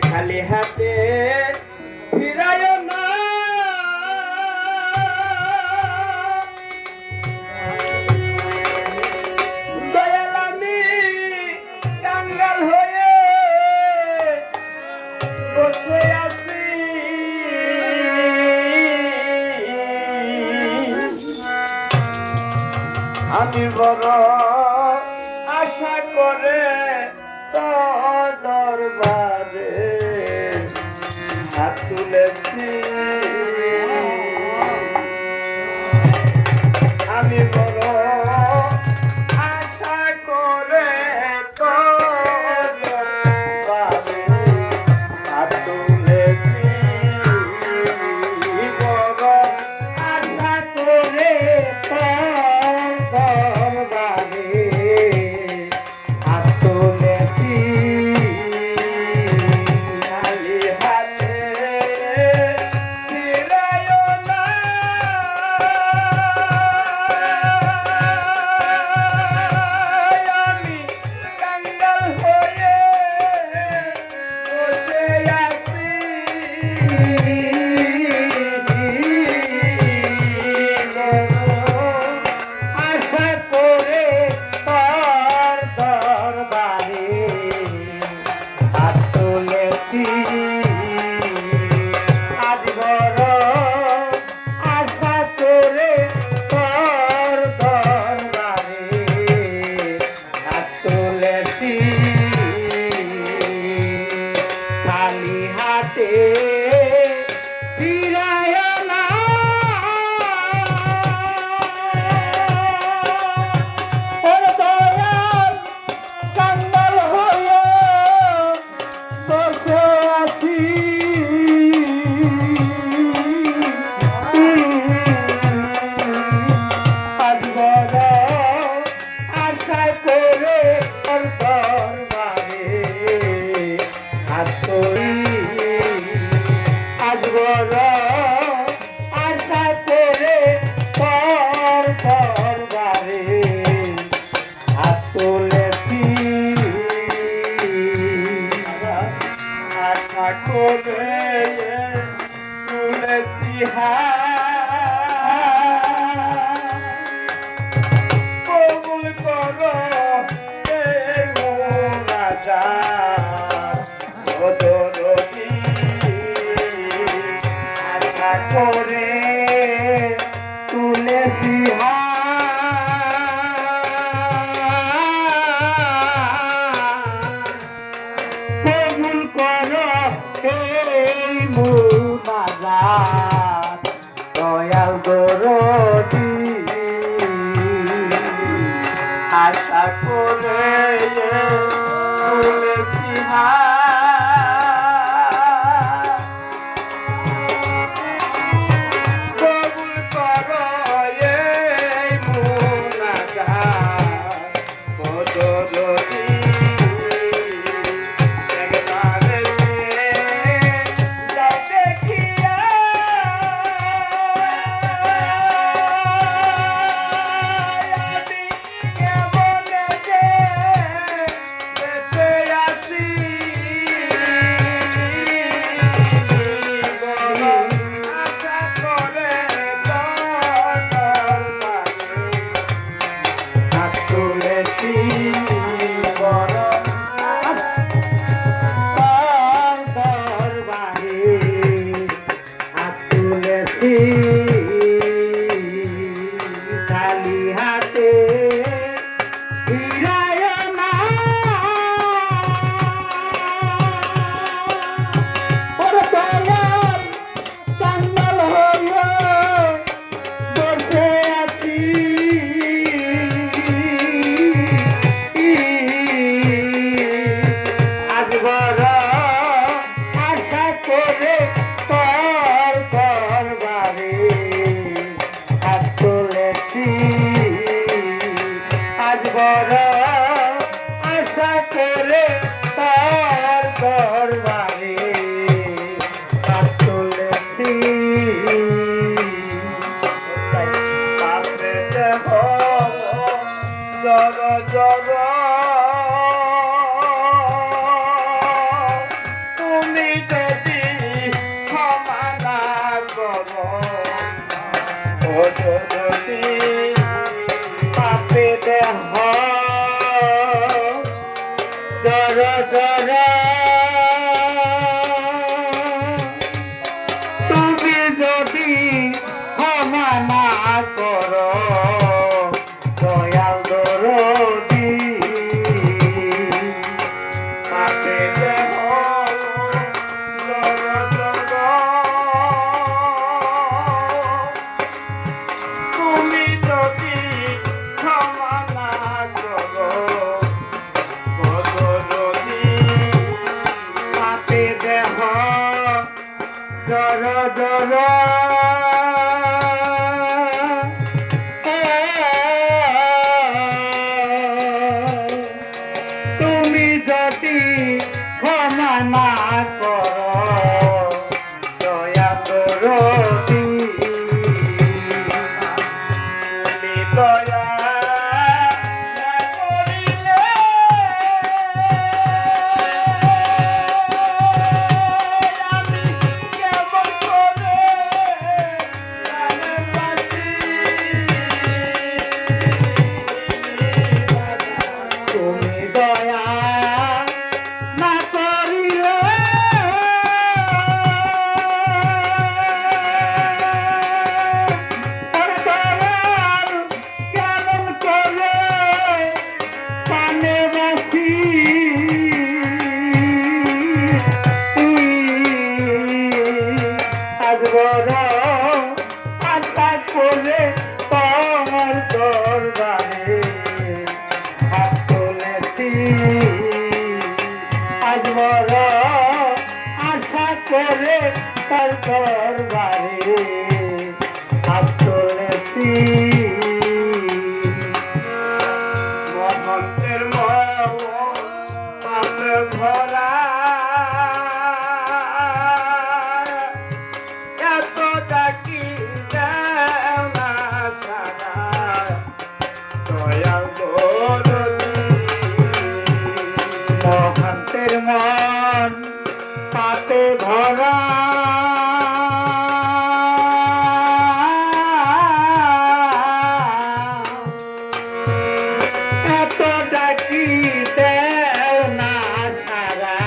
খালি হাতে ফিরায় না দয়াল আমি কাঙ্গাল হয়ে বসে আছি আমি বড় আশা করে তোর দরবারে হাত তুলেছি আমি বড় আশা করে তোর দরবারে হাত তুলেছি বড় আশা করে কবুল করো আশা করে তুলেছি কবুল করো এই মুনাজাত দয়াল দরদি আশা করে তুলেছি কবুল করো এই মুনাজাত দরদি যদি পাপে দেহ ডর ডর তুমি যদি ক্ষমা না করো দয়াল দরদি পাপে দেহ ডর ডর তুমি যদি ক্ষমা না করো বদরদি পাপে দেহ ডর ডর তুমি যদি ক্ষমা না করো দয়া দরদি তুমি দয়া না করিলে আমি কেমন করে প্রাণে বাঁচি? তুমি দয়া না করিলে ওরে দয়াল কেমন করে প্রাণে বাঁচি? আজ বড় আশা করে তোমার দরবারে হাত তুলেছি আজ বড় আশা করে তার দরবারে হাত তুলেছি মহন্তের পাপ ভরা এত ডাকি দেও না সারা দয়াল দরদি মহান্তের মন পাতে ভরা এত ডাকি দেও না সারা